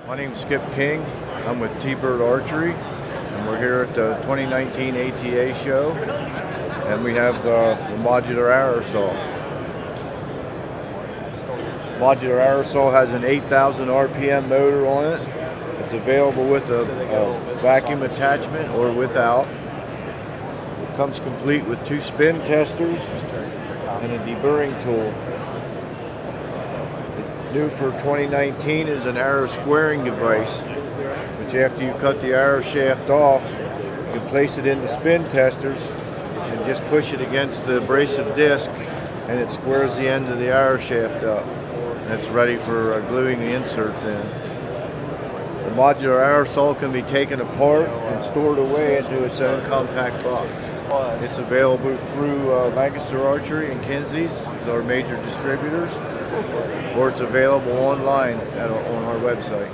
My name's Skip King. I'm with T-Bird Archery, and we're here at the 2019 ATA show, and we have the Modular arrow saw. Modular arrow saw has an 8,000 RPM motor on it. It's available with a vacuum attachment or without. It comes complete with 2 spin testers and a deburring tool. New for 2019 is an arrow squaring device, which after you cut the arrow shaft off, you can place it in the spin testers and just push it against the abrasive disc, and it squares the end of the arrow shaft up. And it's ready for gluing the inserts in. The modular arrow saw can be taken apart and stored away into its own compact box. It's available through Lancaster Archery and Kinsey's, our major distributors, or it's available online on our website.